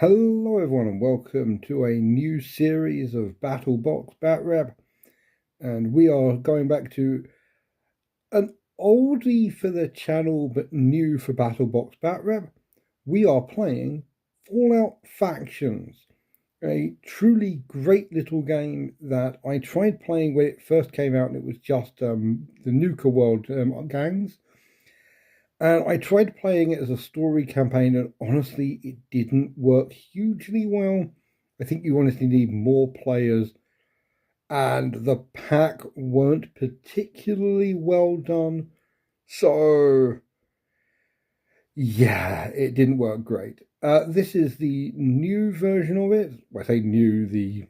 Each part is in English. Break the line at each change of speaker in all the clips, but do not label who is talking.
Hello everyone and welcome to a new series of BattleBox BattRep, and we are going back to an oldie for the channel but new for BattleBox BattRep. We are playing Fallout Factions, a truly great little game that I tried playing when it first came out, and it was just the Nuka World gangs. And I tried playing it as a story campaign, and honestly, it didn't work hugely well. I think you honestly need more players, and the pack weren't particularly well done. So, yeah, it didn't work great. This is the new version of it. I say new, the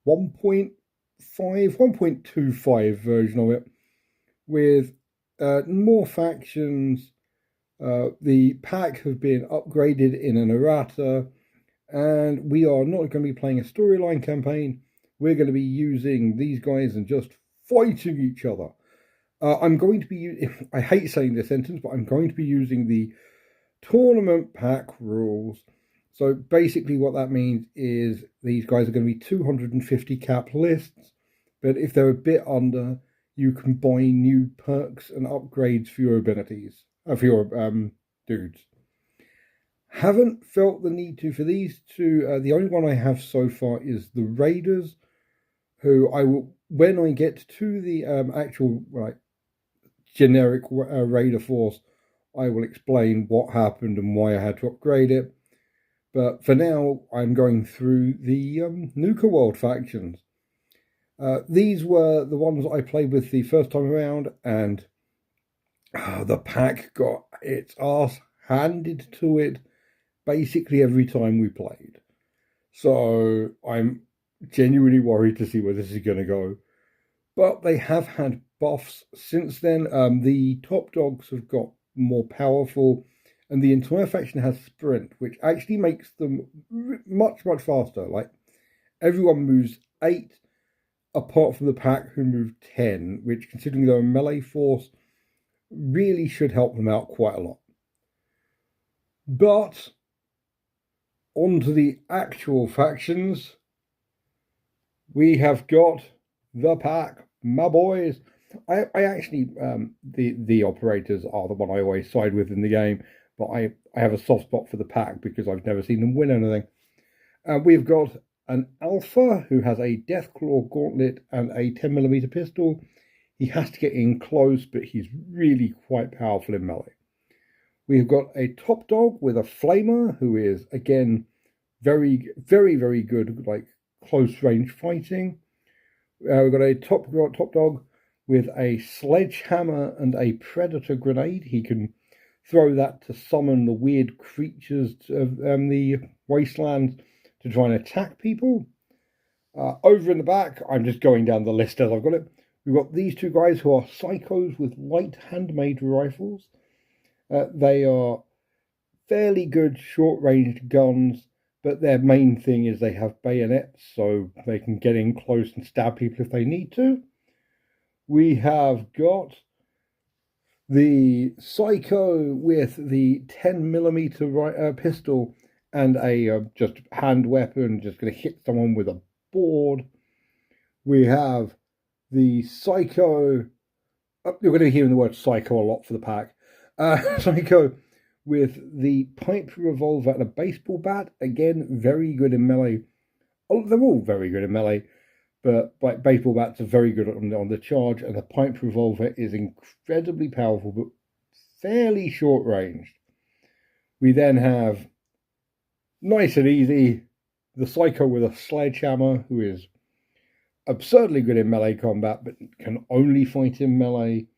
1.25 version of it, with more factions. The pack have been upgraded in an errata, and we are not going to be playing a storyline campaign. We're going to be using these guys and just fighting each other. I'm going to be, I hate saying this sentence, but I'm going to be using the tournament pack rules. So basically what that means is these guys are going to be 250 cap lists, but if they're a bit under, you can buy new perks and upgrades for your abilities, for your dudes. Haven't felt the need to for these two. The only one I have so far is the Raiders, who I will, when I get to the actual generic Raider force, I will explain what happened and why I had to upgrade it. But for now, I'm going through the Nuka World factions. These were the ones I played with the first time around, and the pack got its ass handed to it basically every time we played. So I'm genuinely worried to see where this is going to go. But they have had buffs since then. The top dogs have got more powerful, and the entire faction has sprint, which actually makes them much, much faster. Like, everyone moves 8, apart from the pack who move 10, which, considering they're a melee force, really should help them out quite a lot. But on to the actual factions. We have got the pack, my boys. I actually, the operators are the one I always side with in the game, but I have a soft spot for the pack because I've never seen them win anything. We've got an Alpha who has a Deathclaw gauntlet and a 10mm pistol. He has to get in close, but he's really quite powerful in melee. We've got a top dog with a flamer who is, again, very, very, very good, like close range fighting. We've got a top dog with a sledgehammer and a predator grenade. He can throw that to summon the weird creatures of the wasteland to try and attack people. Over in the back, I'm just going down the list as I've got it. We've got these two guys who are psychos with light handmade rifles. They are fairly good short-range guns, but their main thing is they have bayonets, so they can get in close and stab people if they need to. We have got the Psycho with the 10mm pistol and a just hand weapon, just going to hit someone with a board. We have the Psycho. You're going to be hearing the word Psycho a lot for the pack. Psycho with the pipe revolver and a baseball bat. Again, very good in melee. Oh, they're all very good in melee, but baseball bats are very good on the charge, and the pipe revolver is incredibly powerful, but fairly short ranged. We then have, nice and easy, the Psycho with a sledgehammer, who is absurdly good in melee combat, but can only fight in melee.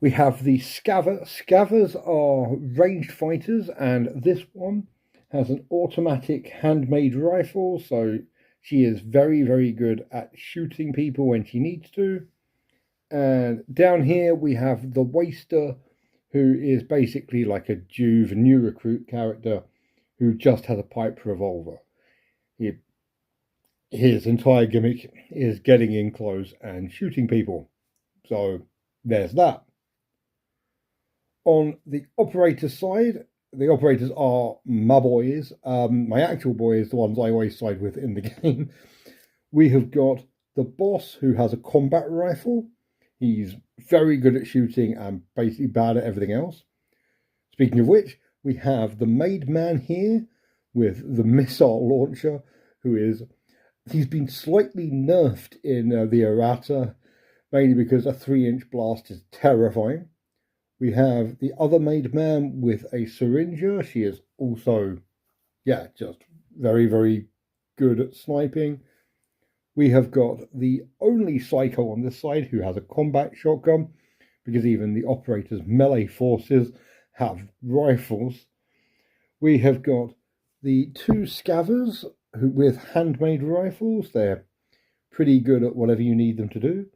We have the Scaver. Scavers are ranged fighters, and this one has an automatic handmade rifle, so she is very, very good at shooting people when she needs to. And down here we have the Waster, who is basically like a Juve new recruit character who just has a pipe revolver. His entire gimmick is getting in close and shooting people. So there's that. On the operator side, the operators are my boys. My actual boys, the ones I always side with in the game. We have got the boss who has a combat rifle. He's very good at shooting and basically bad at everything else. Speaking of which, we have the made man here with the missile launcher, he's been slightly nerfed in the errata, mainly because a 3-inch blast is terrifying. We have the other made man with a syringer. She is also, just very, very good at sniping. We have got the only psycho on this side who has a combat shotgun, because even the operator's melee forces have rifles. We have got the two scavers with handmade rifles. They're pretty good at whatever you need them to do.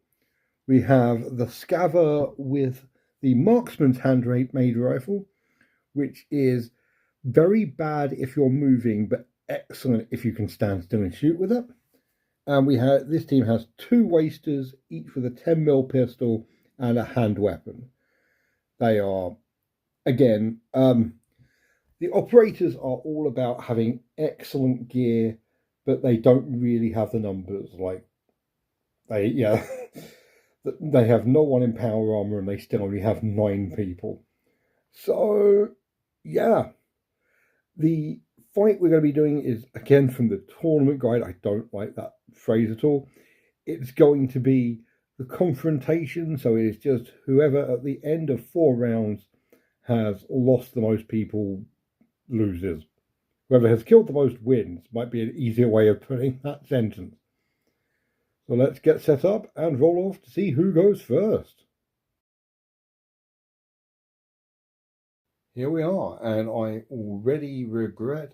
We have the scaver with the marksman's handmade rifle, which is very bad if you're moving, but excellent if you can stand still and shoot with it. And this team has two wasters, each with a 10mm pistol and a hand weapon. They are, again, the operators are all about having excellent gear, but they don't really have the numbers. Like, they have no one in power armor and they still only have 9 people. So, yeah. The fight we're going to be doing is, again, from the tournament guide. I don't like that phrase at all. It's going to be the confrontation. So it is just whoever at the end of 4 rounds has lost the most people loses. Whoever has killed the most wins might be an easier way of putting that sentence. So let's get set up and roll off to see who goes first. Here we are, and I already regret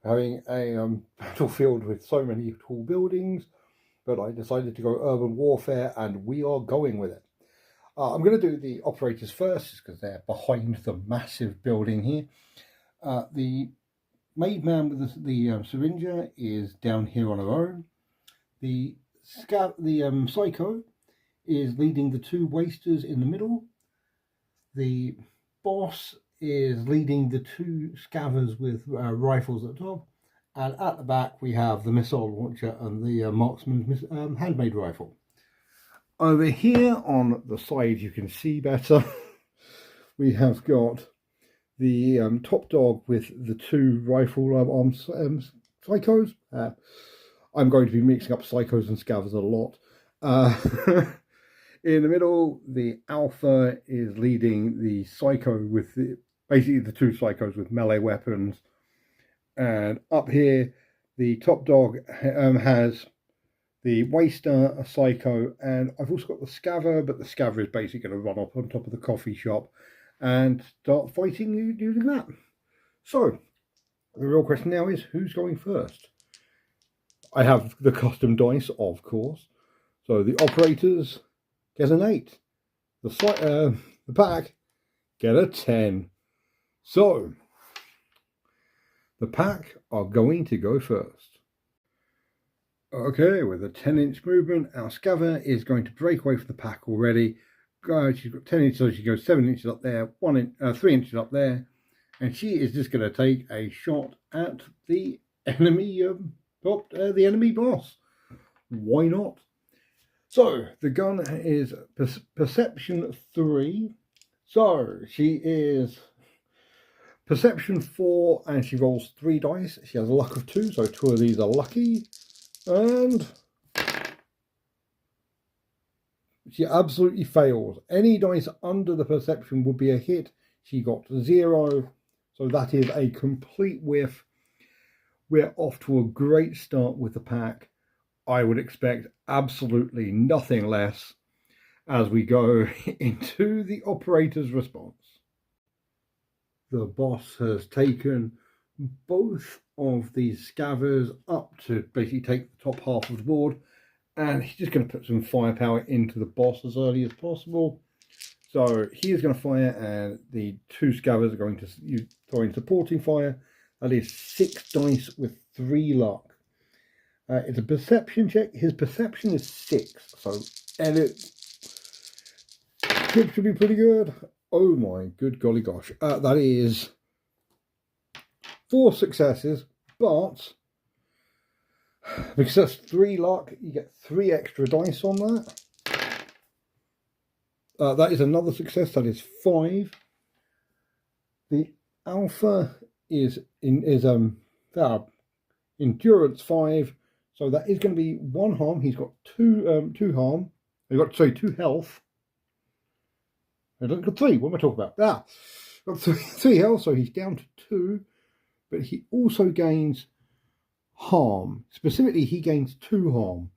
having a battlefield with so many tall buildings, but I decided to go urban warfare, and we are going with it. I'm going to do the operators first, because they're behind the massive building here. The made man with the syringer is down here on her own. The psycho is leading the two wasters in the middle. The boss is leading the two scavers with rifles at the top. And at the back we have the missile launcher and the marksman's handmade rifle. Over here on the side you can see better. We have got the top dog with the two rifle armed psychos. I'm going to be mixing up psychos and scavers a lot. In the middle, the alpha is leading the psycho with basically the two psychos with melee weapons. And up here, the top dog has the waster, a psycho, and I've also got the scaver, but the scaver is basically going to run up on top of the coffee shop and start fighting using that. So, the real question now is, who's going first? I have the custom dice, of course. So the operators get an 8. The pack get a 10. So, the pack are going to go first. Okay, with a 10-inch movement, our scaver is going to break away from the pack already. She's got 10 inches, so she goes 7 inches up there, 3 inches up there, and she is just going to take a shot at the enemy, the enemy boss. Why not? So the gun is perception 3. So she is perception 4, and she rolls 3 dice. She has a luck of 2, so 2 of these are lucky, and she absolutely fails. Any dice under the perception would be a hit. She got 0, so that is a complete whiff. We're off to a great start with the pack. I would expect absolutely nothing less as we go into the operator's response. The boss has taken both of these scavers up to basically take the top half of the board, and he's just going to put some firepower into the boss as early as possible. So he is going to fire, and the 2 scavers are going to throw in supporting fire. That is 6 dice with 3 luck. It's a perception check. His perception is 6, so edit should be pretty good. Oh my good golly gosh. That is 4 successes, but because that's 3 luck, you get 3 extra dice on that. That is another success. That is 5. The alpha is endurance 5, so that is going to be 1 harm. He's got 2 harm. He's got 2 health. I don't got 3. What am I talking about? Got 3 health, so he's down to 2. But he also gains harm. Specifically, he gains 2 harm.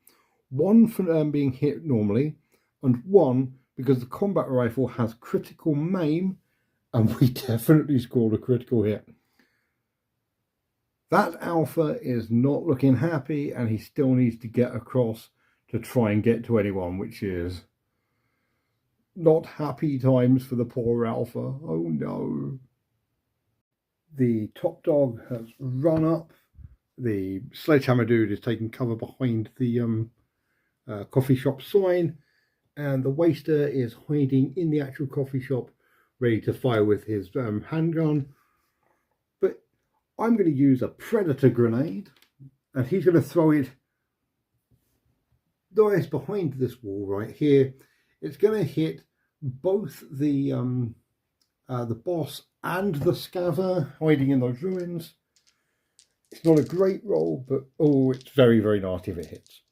1 from being hit normally, and 1 because the combat rifle has critical maim, and we definitely scored a critical hit. That alpha is not looking happy, and he still needs to get across to try and get to anyone, which is not happy times for the poor alpha. Oh no. The top dog has run up. The sledgehammer dude is taking cover behind the coffee shop sign, and the waster is hiding in the actual coffee shop, ready to fire with his handgun. But I'm going to use a predator grenade, and he's going to throw it nice behind this wall right here. It's going to hit both the boss and the scaver hiding in those ruins. It's not a great roll, but oh, it's very, very nasty if it hits.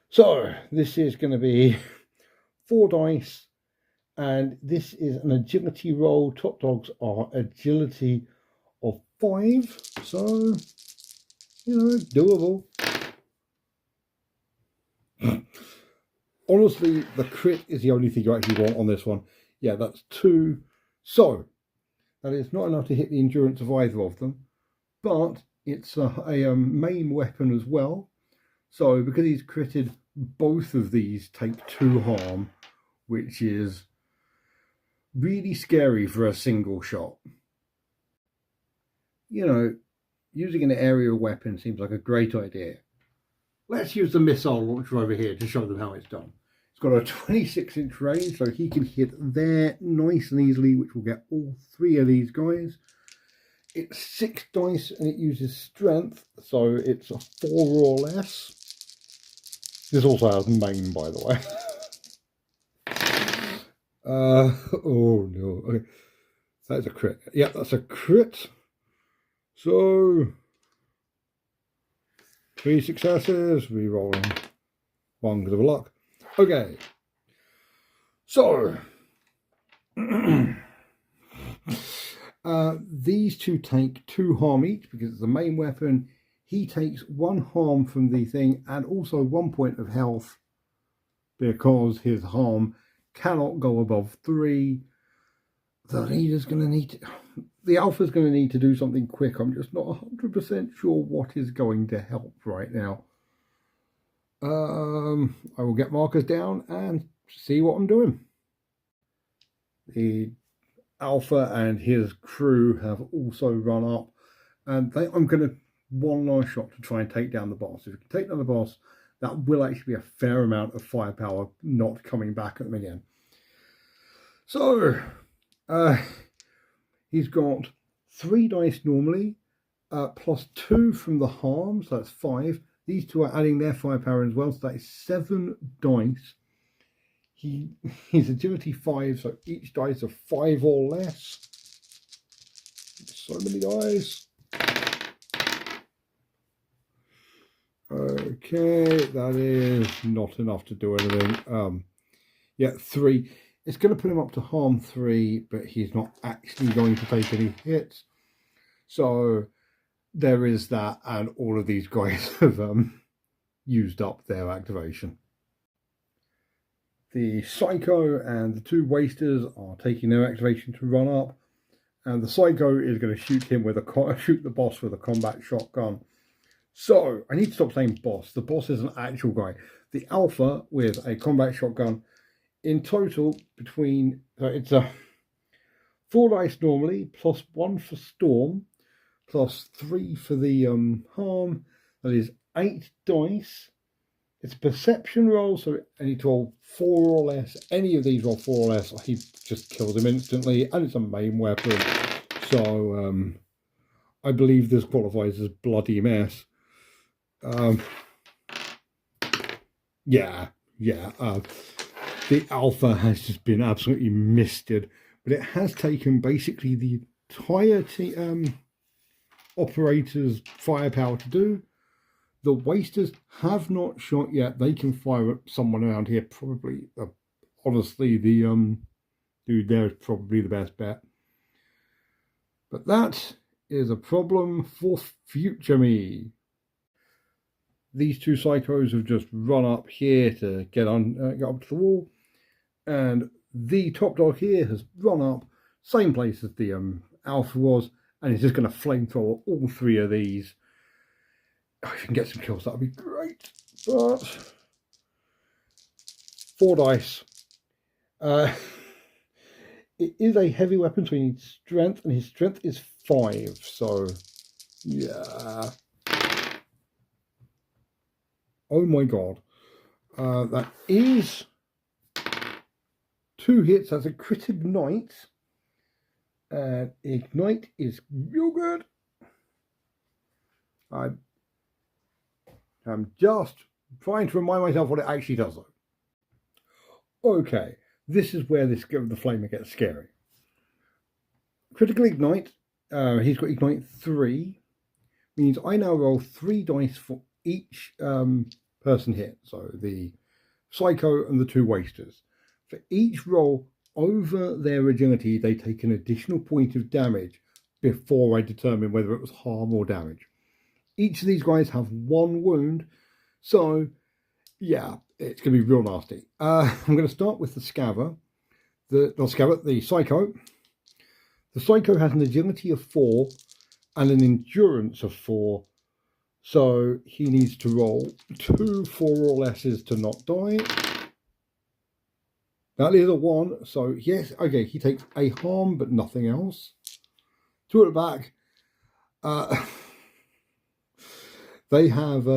So this is going to be 4 dice, and this is an agility roll. Top dogs are agility of 5, so doable. Honestly, the crit is the only thing you actually want on this one. Yeah, that's 2. So that is not enough to hit the endurance of either of them, but it's a main weapon as well. So because he's critted, both of these take 2 harm, which is really scary for a single shot. Using an aerial weapon seems like a great idea. Let's use the missile launcher over here to show them how it's done. It's got a 26-inch range, so he can hit there nice and easily, which will get all 3 of these guys. It's 6 dice, and it uses strength, so it's a 4 or less. This also has maim, by the way. Oh no. Okay. That's a crit. Yeah, that's a crit. So 3 successes, re-rolling 1 because of luck. Okay. So these 2 take 2 harm each because it's the main weapon. He takes 1 harm from the thing and also 1 point of health because his harm cannot go above 3. The leader's going to need to... The alpha's going to need to do something quick. I'm just not 100% sure what is going to help right now. I will get markers down and see what I'm doing. The alpha and his crew have also run up, and I'm going to 1 last shot to try and take down the boss. If you can take down the boss, that will actually be a fair amount of firepower not coming back at them again. So he's got 3 dice normally, plus 2 from the harm, so that's 5. These 2 are adding their firepower as well, so that is 7 dice. He's agility 5, so each dice are 5 or less. So many dice. Okay, that is not enough to do anything. Yeah, 3. It's going to put him up to harm 3, but he's not actually going to take any hits. So there is that, and all of these guys have used up their activation. The Psycho and the 2 Wasters are taking their activation to run up, and the Psycho is going to shoot the boss with a combat shotgun. So I need to stop saying boss. The boss is an actual guy. The Alpha with a combat shotgun. In total, it's a 4 dice normally, plus 1 for Storm, plus 3 for the harm. That is 8 dice. It's a perception roll, so I need to roll 4 or less. Any of these roll 4 or less, he just kills him instantly, and it's a main weapon. So I believe this qualifies as bloody mess. Yeah. The alpha has just been absolutely misted, but it has taken basically the entire operator's firepower to do. The wasters have not shot yet. They can fire at someone around here. Probably, honestly, the dude there is probably the best bet. But that is a problem for future me. These two psychos have just run up here to get up to the wall, and the top dog here has run up, same place as the alpha was, and he's just going to flamethrower all three of these. If you can get some kills, that would be great. But 4 dice. It is a heavy weapon, so he needs strength, and his strength is 5. So, yeah. Oh my god. That is 2 hits. That's a crit ignite. And ignite is real good. I'm just trying to remind myself what it actually does, though. Okay, this is where the flamer gets scary. Critical ignite. He's got ignite 3. Means I now roll 3 dice for each person hit. So the psycho and the 2 wasters. For each roll over their agility, they take an additional point of damage before I determine whether it was harm or damage. Each of these guys have 1 wound, so yeah, it's going to be real nasty. I'm going to start with the Scaver. The Psycho. The Psycho has an agility of 4 and an endurance of 4, so he needs to roll 2 4 or lesses to not die. That is a 1, so yes, okay, he takes a harm but nothing else. 2 at the back. They have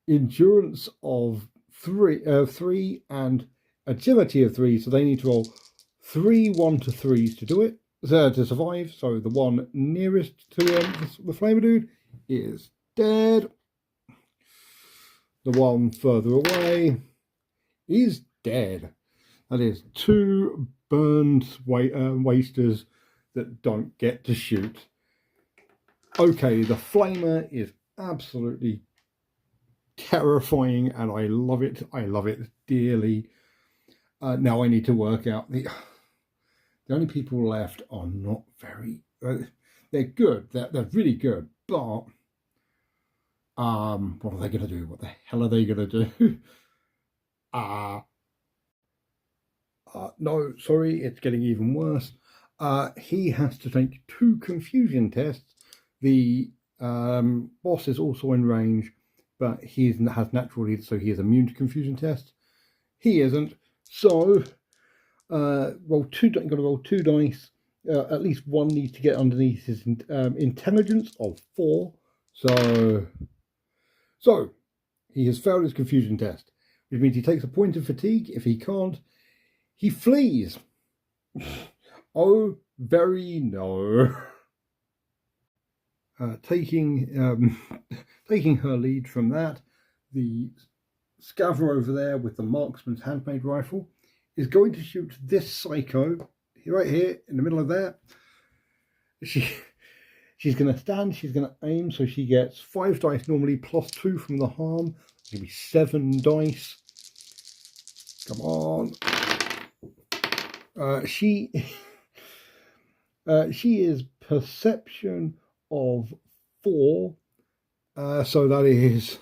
endurance of 3 and agility of 3, so they need to roll 3 1-3s to do it, to survive. So the one nearest to the flamer dude is dead. The one further away is dead. That is 2 burned wasters that don't get to shoot. Okay, the flamer is absolutely terrifying, and I love it. I love it dearly. Now I need to work out the only people left are not very. They're good. They're really good, but what are they going to do? What the hell are they going to do? No, sorry, it's getting even worse. He has to take 2 confusion tests. The boss is also in range, but he has natural lead, so he is immune to confusion tests. He isn't. So roll 2. You've got to roll 2 dice. At least 1 needs to get underneath his intelligence of 4. So he has failed his confusion test, which means he takes a point of fatigue. If he can't, he flees. Oh, very no. Taking her lead from that, the Scaver over there with the marksman's handmade rifle is going to shoot this psycho right here in the middle of there. She's going to stand, she's going to aim, so she gets 5 dice normally plus 2 from the harm. It's going to be 7 dice. Come on. She is perception of 4, so that is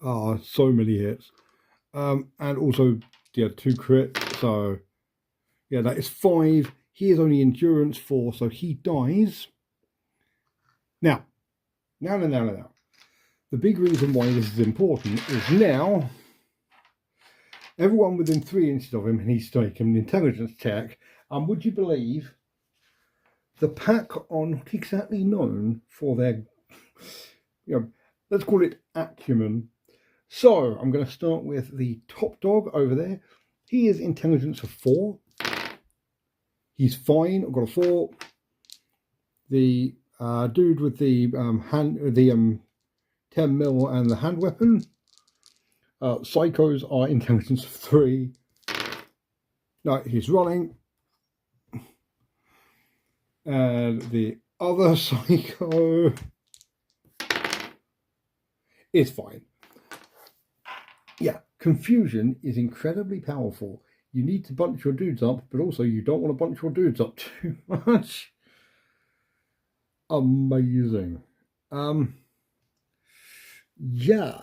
so many hits, and also 2 crits, so yeah, that is 5. He is only endurance 4, so he dies. Now, the big reason why this is important is now everyone within 3 inches of him needs to take an intelligence check, and would you believe the pack are not exactly known for their, let's call it acumen. So I'm going to start with the top dog over there. He is intelligence of 4. He's fine. I've got a 4. the dude with the 10 mil and the hand weapon. Psychos are intelligence 3. No, he's running. And the other psycho is fine. Yeah, confusion is incredibly powerful. You need to bunch your dudes up, but also you don't want to bunch your dudes up too much. Amazing. Yeah.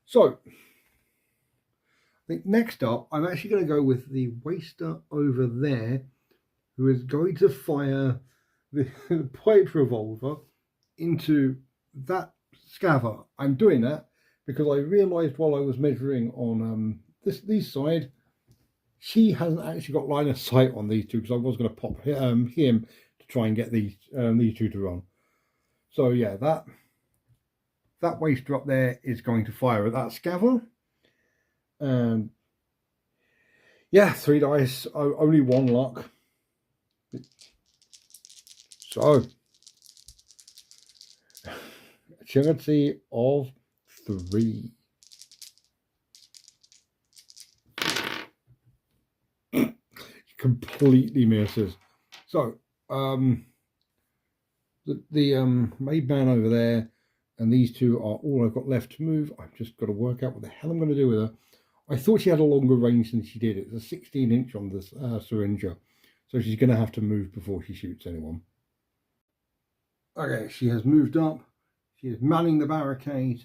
So I think next up, I'm actually going to go with the waster over there, who is going to fire the pipe revolver into that scaver. I'm doing that because I realised while I was measuring on this side, she hasn't actually got line of sight on these two, because I was going to pop him to try and get these two to run. So yeah, that waster up there is going to fire at that scaver. And yeah, 3 dice, only 1 luck. So agility of 3. Completely misses. So the maid man over there and these two are all I've got left to move. I've just got to work out what the hell I'm going to do with her. I thought she had a longer range than she did. It's a 16-inch on this syringer, so she's going to have to move before she shoots anyone. Okay, she has moved up. She is manning the barricade,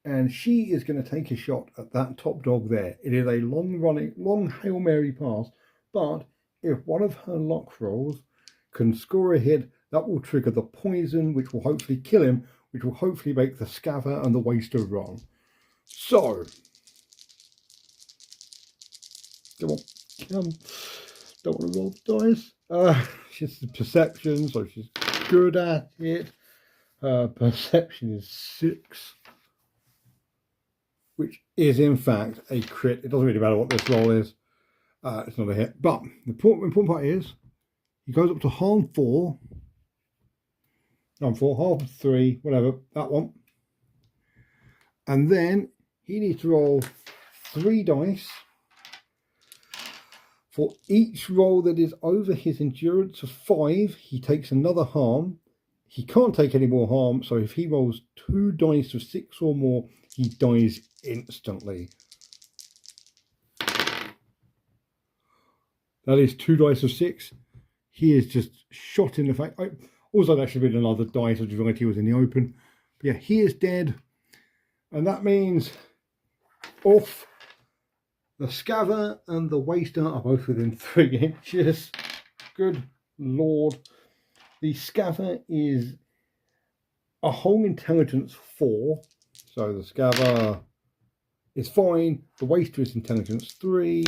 and she is going to take a shot at that top dog there. It is a long Hail Mary pass, but if one of her lock rolls can score a hit, that will trigger the poison, which will hopefully kill him, which will hopefully make the scaver and the waster run. So, come on. Don't want to roll the dice. She's the perception, so she's good at it. Her perception is 6, which is in fact a crit. It doesn't really matter what this roll is. It's not a hit. But the important part is he goes up to harm 4. Harm 4, harm 3, whatever, that one. And then he needs to roll 3 dice. For each roll that is over his endurance of 5, he takes another harm. He can't take any more harm, so if he rolls 2 dice of 6 or more, he dies instantly. That is 2 dice of 6. He is just shot in the face. Also, that should have been another dice of divinity was in the open. But yeah, he is dead. And that means off. The scaver and the waster are both within 3 inches. Good lord. The scaver is a whole intelligence 4. So the scaver is fine. The waster is intelligence 3.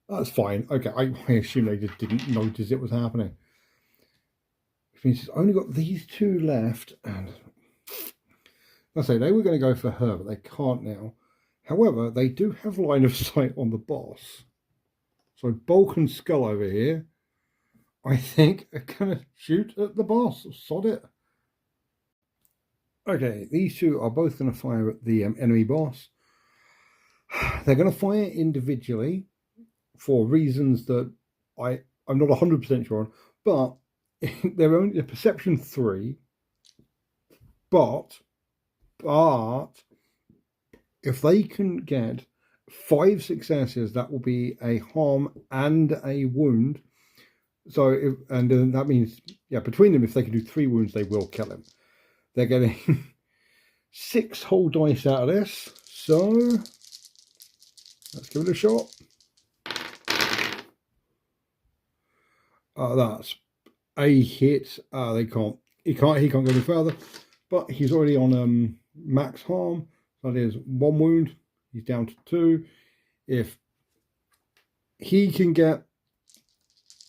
That's fine. Okay, I assume they just didn't notice it was happening. Which means it's only got these 2 left. And I say they were going to go for her, but they can't now. However, they do have line of sight on the boss. So Bulk and Skull over here, I think, are going to shoot at the boss. Sod it. Okay, these 2 are both going to fire at the enemy boss. They're going to fire individually for reasons that I'm not 100% sure on, but they're only a perception 3. But if they can get 5 successes, that will be a harm and a wound. So, and that means, yeah, between them, if they can do 3 wounds, they will kill him. They're getting 6 whole dice out of this. So, let's give it a shot. That's a hit. He can't go any further. But he's already on max harm. That is 1 wound. He's down to 2. If he can get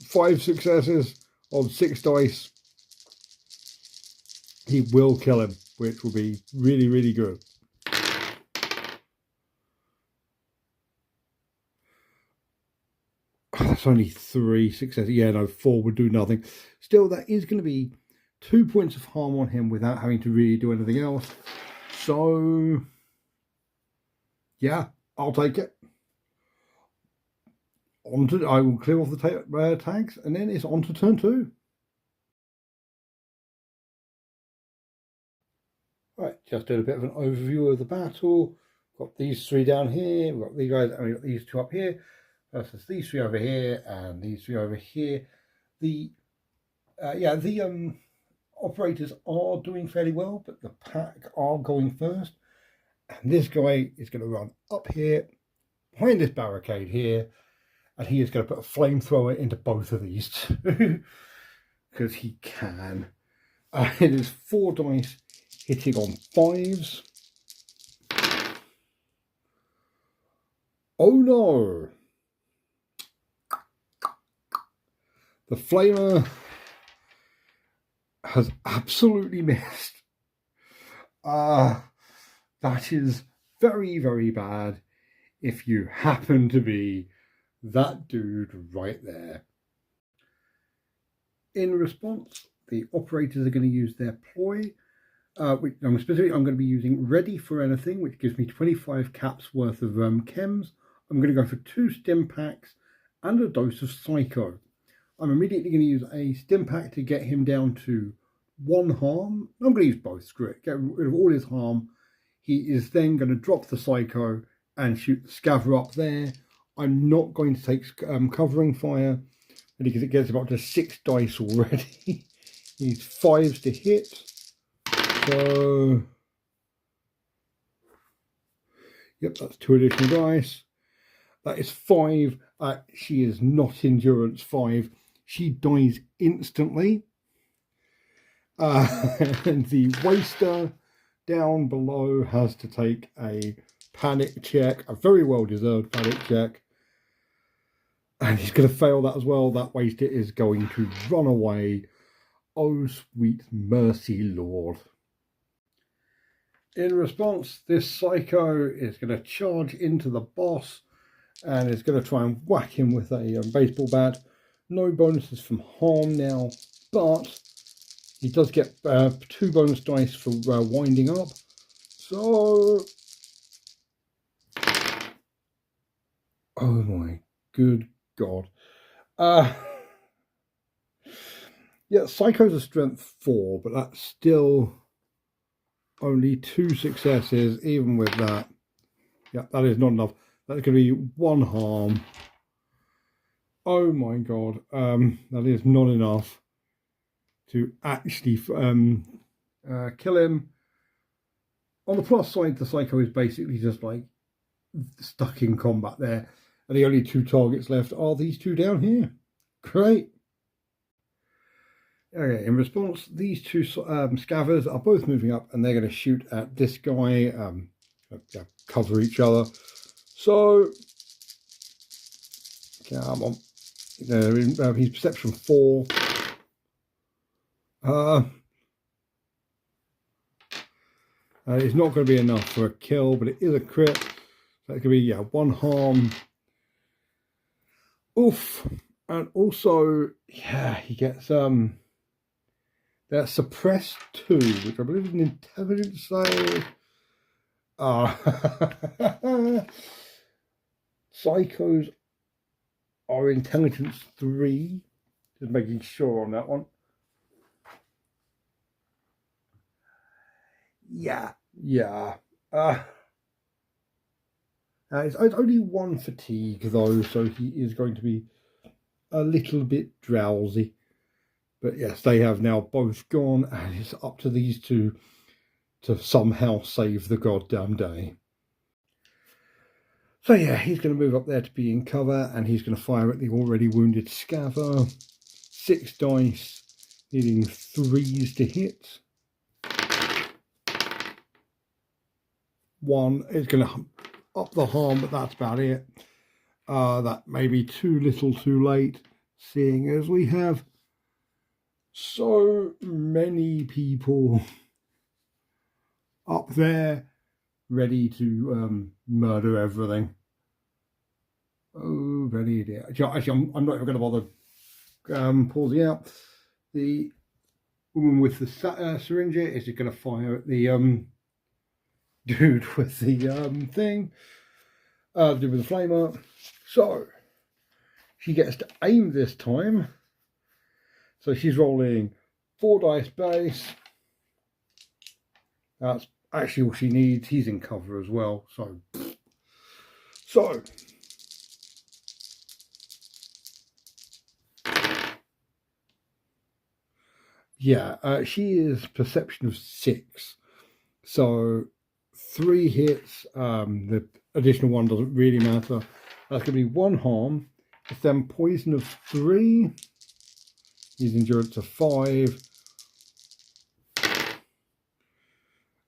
5 successes on 6 dice, he will kill him, which will be really, really good. that's only 3 successes. Yeah, no, 4 would do nothing. Still, that is going to be 2 points of harm on him without having to really do anything else. So, yeah, I'll take it. I will clear off the tags, and then it's on to turn 2. Right, just did a bit of an overview of the battle. Got these 3 down here. We've got these guys, and we've got these 2 up here. Versus these 3 over here, and these 3 over here. The operators are doing fairly well, but the pack are going first. And this guy is going to run up here, behind this barricade here, and he is going to put a flamethrower into both of these two, because he can. It is 4 dice hitting on 5s. Oh no! The flamer has absolutely missed. That is very, very bad if you happen to be that dude right there. In response, the operators are going to use their ploy. I'm going to be using Ready for Anything, which gives me 25 caps worth of chems. I'm going to go for 2 stim packs and a dose of Psycho. I'm immediately going to use a stim pack to get him down to 1 harm. I'm going to use both, screw it, get rid of all his harm. He is then going to drop the Psycho and shoot the Scaver up there. I'm not going to take covering fire because it gets him up to 6 dice already. He needs 5s to hit. So, yep, that's 2 additional dice. That is 5. She is not endurance 5. She dies instantly. And the waster down below has to take a panic check, a very well deserved panic check. And he's going to fail that as well. That waster is going to run away. Oh, sweet mercy, Lord. In response, this Psycho is going to charge into the boss and is going to try and whack him with a baseball bat. No bonuses from harm now, but he does get 2 bonus dice for winding up. So, oh my good God. Yeah, Psycho's a strength 4, but that's still only 2 successes, even with that. Yeah, that is not enough. That's going to be 1 harm. Oh my God, that is not enough to actually kill him. On the plus side, the Psycho is basically just like stuck in combat there. And the only 2 targets left are these 2 down here. Great. Okay, in response, these 2 scavers are both moving up and they're going to shoot at this guy, cover each other. So, come on. He's perception 4. It's not going to be enough for a kill, but it is a crit. So it could be 1 harm. Oof. And also, he gets they're suppressed 2, which I believe is an intelligence save. Psychos are intelligence 3. Just making sure on that one. Yeah. It's only 1 fatigue though, so he is going to be a little bit drowsy. But yes, they have now both gone, and it's up to these 2 to somehow save the goddamn day. So yeah, he's going to move up there to be in cover, and he's going to fire at the already wounded Scaver. 6 dice, needing 3s to hit. 1 is going to up the harm, but that's about it. That may be too little too late, seeing as we have so many people up there ready to murder everything. Oh, very dear. Actually, I'm not even going to bother pausing out. The woman with the syringe is just going to fire at the dude with the thing, the dude with the flamer. So she gets to aim this time. So she's rolling 4 dice base. That's actually all she needs. He's in cover as well. So yeah, she is perception of 6. So 3 hits. The additional one doesn't really matter. That's going to be 1 harm. It's then poison of 3. He's endurance of 5.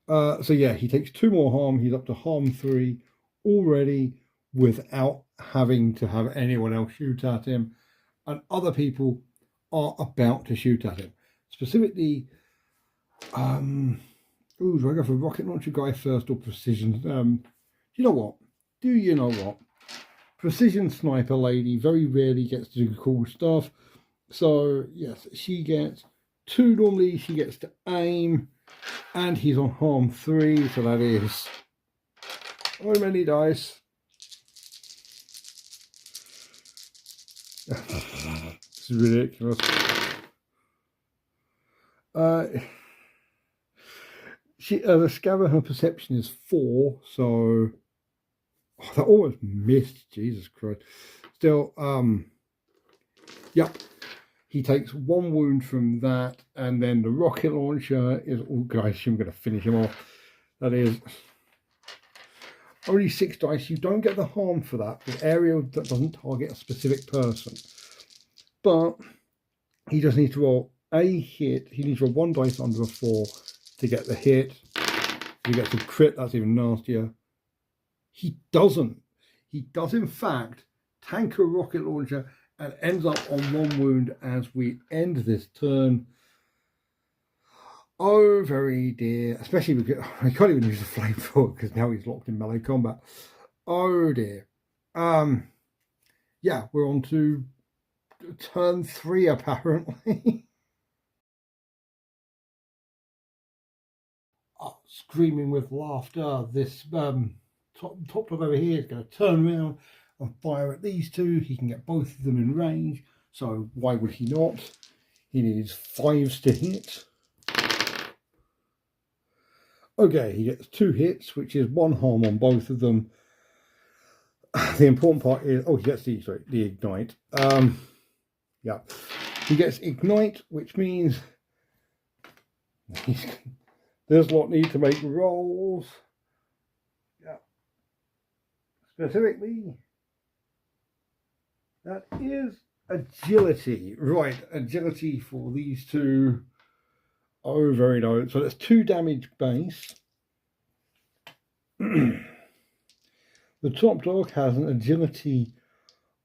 So yeah, he takes 2 more harm. He's up to harm 3 already without having to have anyone else shoot at him. And other people are about to shoot at him. Specifically, do I go for rocket launcher guy first or precision? You know what? Do you know what? Precision sniper lady very rarely gets to do cool stuff. So yes, she gets 2 normally. She gets to aim, and he's on harm 3. So that is how many dice? This is ridiculous. The scatter, her perception is 4, so that almost missed. Jesus Christ. Still, yep. He takes 1 wound from that, and then the rocket launcher is. Oh, guys, I'm going to finish him off. That is only 6 dice. You don't get the harm for that. The area that doesn't target a specific person, but he just needs to roll a hit. He needs to roll 1 dice under a 4 to get the hit. If he gets a crit, that's even nastier. He doesn't. He does, in fact, tank a rocket launcher and ends up on 1 wound as we end this turn. Oh, very dear. Especially because I can't even use the flamethrower because now he's locked in melee combat. Oh, dear. Yeah, we're on to turn 3, apparently. Screaming with laughter, this top dog over here is going to turn around and fire at these 2. He can get both of them in range, so why would he not? He needs 5s to hit. Okay, he gets 2 hits, which is 1 harm on both of them. The important part is, he gets the ignite. Yeah, he gets ignite, which means this lot need to make rolls. Yeah, specifically, that is agility. Right, agility for these 2. Oh, very low. So that's 2 damage base. The top dog has an agility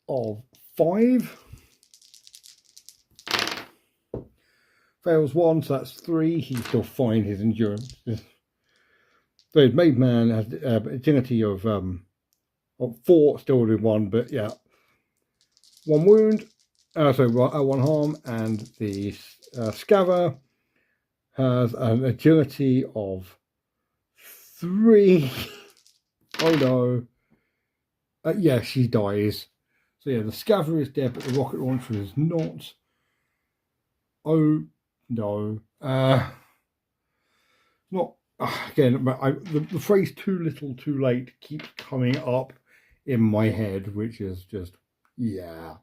of 5. Fails 1, so that's 3. He's still fine, his endurance. So his maid man has agility of 4, still with 1, but yeah. 1 wound, so 1 harm, and the scaver has an agility of 3. Oh no. Yeah, she dies. So yeah, the scaver is dead, but the rocket launcher is not. Oh no. Not again. The phrase "too little, too late" keeps coming up in my head, which is just yeah.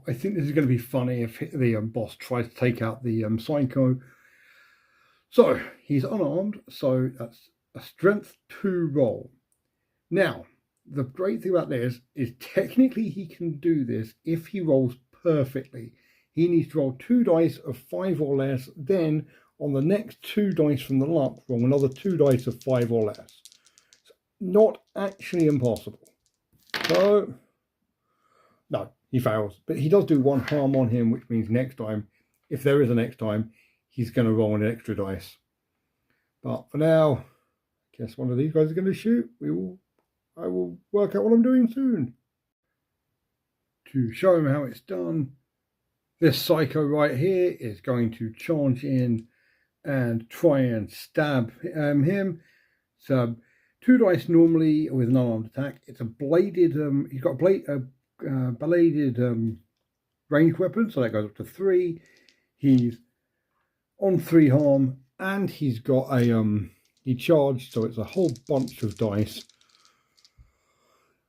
I think this is going to be funny if the boss tries to take out the psycho. So he's unarmed, so that's a strength 2 roll. Now, the great thing about this is technically he can do this if he rolls perfectly. He needs to roll 2 dice of 5 or less, then on the next 2 dice from the luck, roll another 2 dice of 5 or less. It's not actually impossible. So, no, he fails. But he does do 1 harm on him, which means next time, if there is a next time, he's going to roll an extra dice. But for now, I guess one of these guys is going to shoot. We will I will work out what I'm doing soon. To show him how it's done, this psycho right here is going to charge in and try and stab him. So 2 dice normally with an unarmed attack. It's a bladed. He's got a bladed ranged weapon, so that goes up to 3. He's on 3 harm, and he's got a he charged, so it's a whole bunch of dice.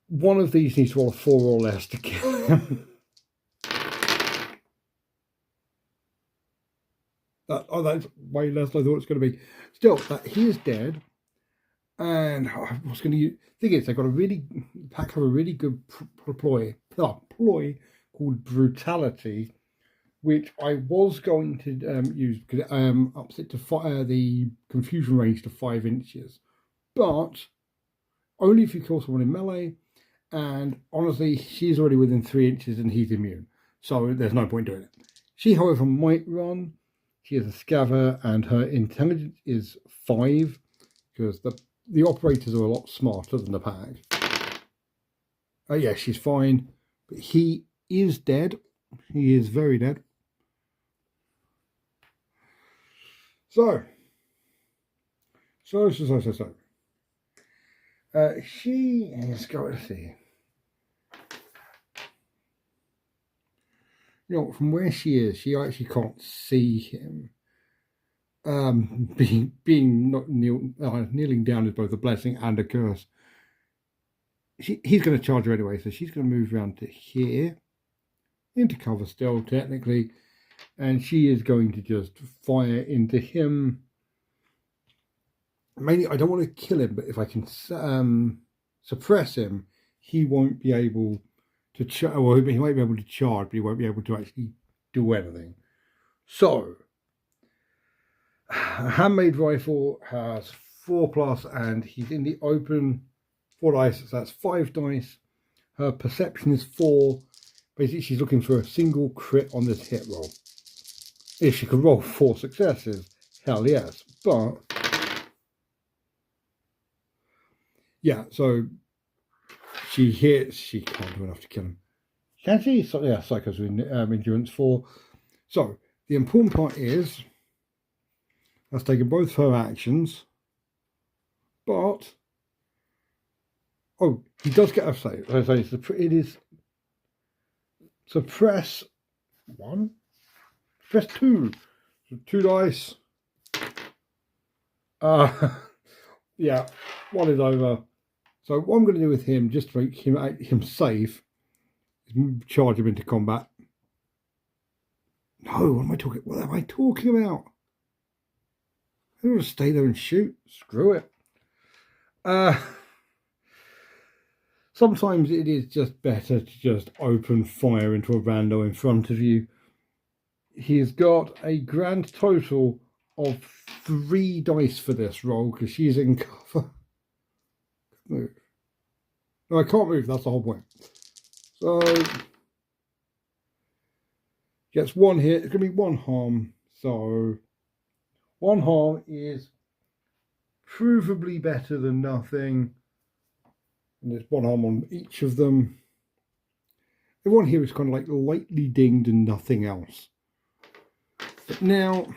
One of these needs to roll a 4 or less to kill him. That's way less than I thought it was going to be. Still, he is dead. And I was going to use. Thing is, they've got pack have a really good ploy called brutality, which I was going to use because it ups it to the confusion range to 5 inches, but only if you kill someone in melee. And honestly, she's already within 3 inches and he's immune, so there's no point doing it. She, however, might run. She is a scaver, and her intelligence is 5 because the operators are a lot smarter than the pack. Yeah, she's fine, but he is dead. He is very dead. So. She is going to see. You know, from where she is, she actually can't see him. Kneeling down is both a blessing and a curse. He's going to charge her anyway, so she's going to move around to here, into cover still, technically, and she is going to just fire into him. Mainly, I don't want to kill him, but if I can suppress him, he won't be able to charge. Well, he might be able to charge, but he won't be able to actually do anything. So, a handmade rifle has 4+, and he's in the open. 4 dice, so that's 5 dice. Her perception is 4. Basically, she's looking for a single crit on this hit roll. If she could roll 4 successes, hell yes. But yeah, so she hits. She can't do enough to kill him. Can she? So, yeah, psychos with endurance 4. So the important part is that's taken both her actions, but oh, he does get a save. So it is suppress 1, press 2, so 2 dice. Yeah, 1 is over. So what I'm going to do with him, just to make him safe, is charge him into combat. No, what am I talking? What am I talking about? I don't want to stay there and shoot. Screw it. Sometimes it is just better to just open fire into a rando in front of you. He's got a grand total of 3 dice for this roll because she's in cover. Move. No, I can't move. That's the whole point. So gets 1 hit. It's going to be 1 harm. So 1 harm is provably better than nothing. And there's 1 harm on each of them. Everyone here is kind of like lightly dinged and nothing else. But now,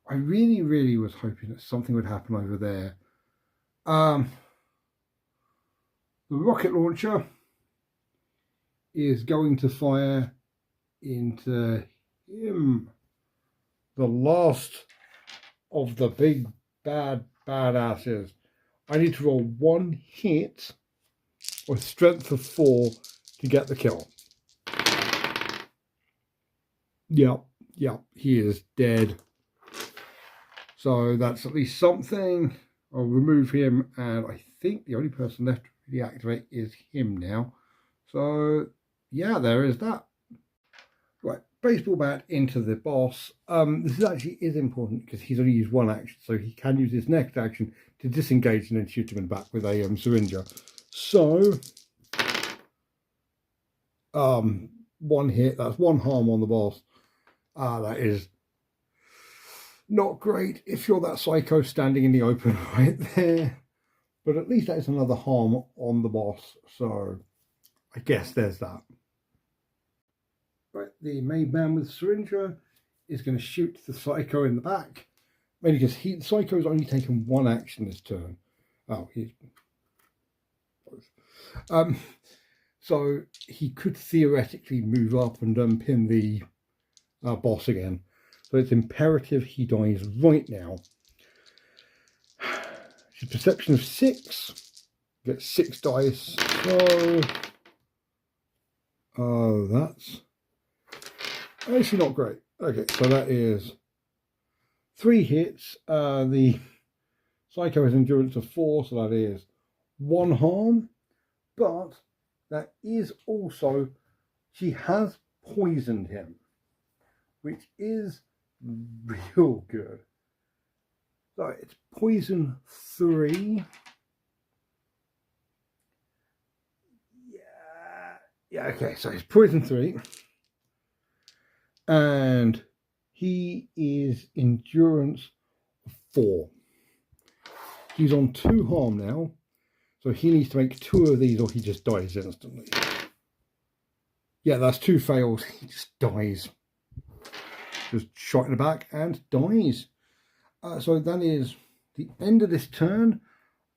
I really, really was hoping that something would happen over there. The rocket launcher is going to fire into him. The last of the big badasses. I need to roll 1 hit with strength of 4 to get the kill. Yep, he is dead. So that's at least something. I'll remove him, and I think the only person left to really activate is him now. So yeah, there is that. Right, baseball bat into the boss. This actually is important because he's only used 1 action, so he can use his next action to disengage and then shoot him in the back with a syringer. So 1 hit, that's 1 harm on the boss. That is not great if you're that psycho standing in the open right there. But at least that is another harm on the boss, so I guess there's that. Right, the made man with syringa is going to shoot the Psycho in the back, mainly because the Psycho has only taken one action this turn. Oh, he's both. So he could theoretically move up and pin the boss again. So it's imperative he dies right now. His perception of 6. Gets 6 dice. So that's actually not great. Okay, so that is 3 hits. The Psycho has endurance of 4, so that is 1 harm. But that is also, she has poisoned him, which is real good. So it's poison 3. Yeah, okay, so it's poison 3. And he is endurance 4. He's on 2 harm now. So he needs to make 2 of these or he just dies instantly. Yeah, that's 2 fails. He just dies. Just shot in the back and dies. So that is the end of this turn.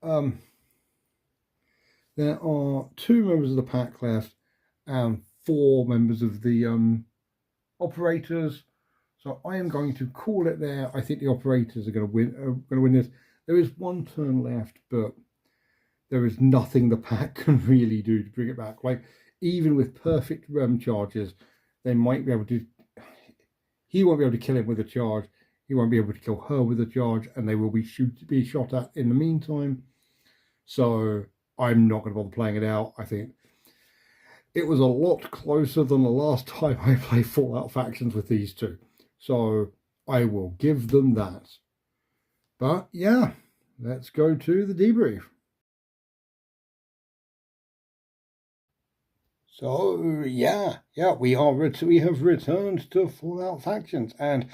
There are 2 members of the pack left and 4 members of the operators. So I am going to call it there. I think the operators are going to win this. There is 1 turn left, but there is nothing the pack can really do to bring it back. Like, even with perfect charges, they might be able to. He won't be able to kill him with a charge. He won't be able to kill her with a charge, and they will be shot at in the meantime. So I'm not going to bother playing it out. I think it was a lot closer than the last time I played Fallout Factions with these 2. So I will give them that. But yeah, let's go to the debrief. So yeah, we have returned to Fallout Factions, and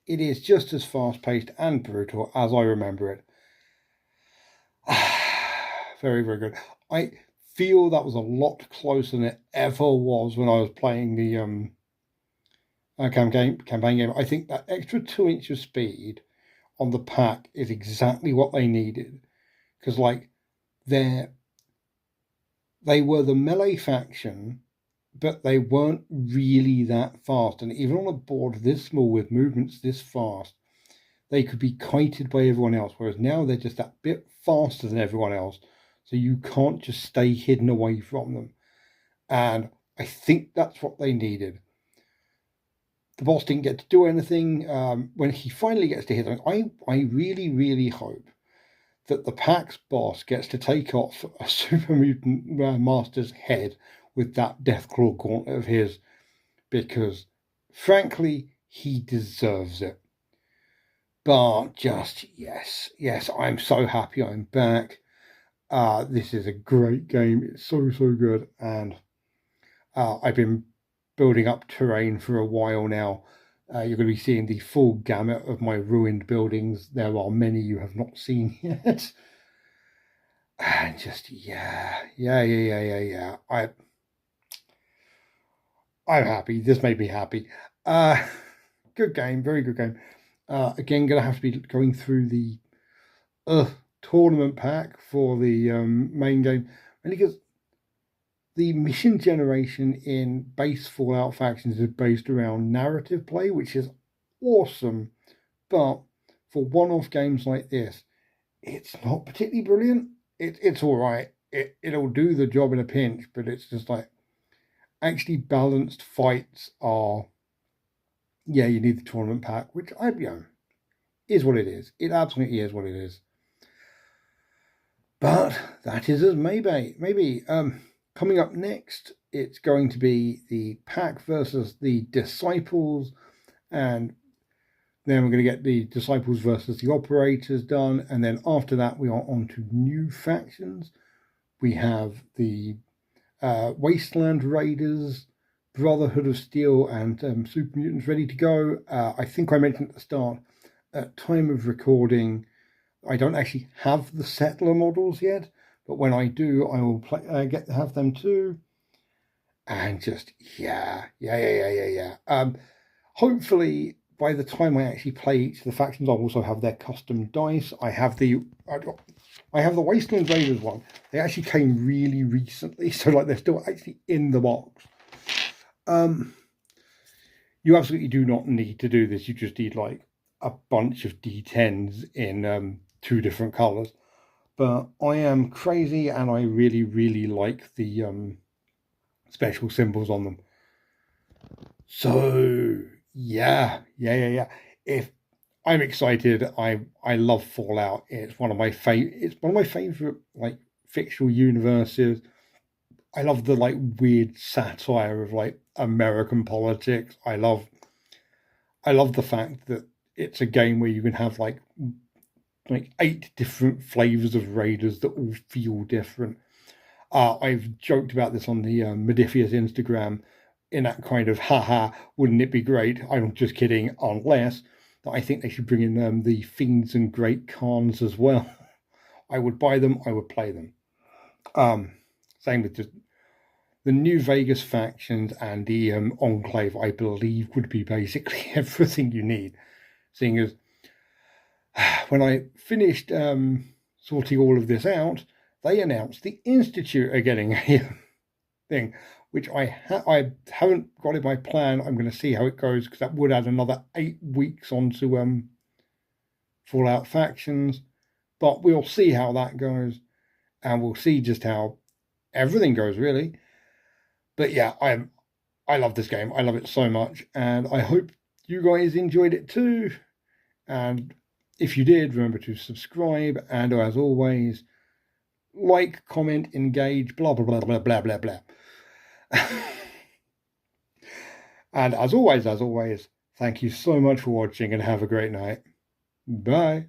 it is just as fast-paced and brutal as I remember it. Very, very good. I feel that was a lot closer than it ever was when I was playing the campaign game. I think that extra 2 inches of speed on the pack is exactly what they needed, because like they were the melee faction, but they weren't really that fast. And even on a board this small with movements this fast, they could be kited by everyone else. Whereas now they're just that bit faster than everyone else. So you can't just stay hidden away from them. And I think that's what they needed. The boss didn't get to do anything. When he finally gets to hit them, I really, really hope that the pack's boss gets to take off a super mutant master's head with that Deathclaw gauntlet of his, because frankly he deserves it. But just yes, I'm so happy I'm back. This is a great game. It's so good, and I've been building up terrain for a while now. You're going to be seeing the full gamut of my ruined buildings. There are many you have not seen yet. And just yeah. I'm happy. This made me happy. Good game, very good game. Again, gonna have to be going through the tournament pack for the main game, only because the mission generation in base Fallout Factions is based around narrative play, which is awesome. But for one-off games like this, it's not particularly brilliant. It's all right. It'll do the job in a pinch, but it's just like actually balanced fights are. Yeah, you need the tournament pack, which is what it is. It absolutely is what it is. But that is as maybe. Coming up next, it's going to be the pack versus the disciples, and then we're going to get the disciples versus the operators done, and then after that we are on to new factions. We have the Wasteland Raiders, Brotherhood of Steel, and Super Mutants ready to go. I think I mentioned at the start, at time of recording, I don't actually have the settler models yet, but when I do, I will get to have them too. And just yeah. Hopefully, by the time I actually play each of the factions, I'll also have their custom dice. I have the Wasteland Raiders one. They actually came really recently, so like they're still actually in the box. You absolutely do not need to do this. You just need like a bunch of D10s in 2 different colors. But I am crazy, and I really like the special symbols on them. So yeah. If I'm excited, I love Fallout. It's one of my favorite like fictional universes. I love the like weird satire of like American politics. I love the fact that it's a game where you can have like 8 different flavors of raiders that all feel different. I've joked about this on the Modifius Instagram in that kind of haha, wouldn't it be great? I'm just kidding, unless that I think they should bring in the Fiends and Great Khans as well. I would buy them, I would play them. Same with just the New Vegas factions and the Enclave, I believe, would be basically everything you need. Seeing as when I finished sorting all of this out, they announced the Institute are getting a thing, which I haven't got in my plan. I'm going to see how it goes, because that would add another 8 weeks onto Fallout factions. But we'll see how that goes, and we'll see just how everything goes, really. But yeah, I love this game. I love it so much, and I hope you guys enjoyed it too. And if you did, remember to subscribe, and as always, like, comment, engage, blah blah blah blah blah blah. And as always, thank you so much for watching, and have a great night. Bye.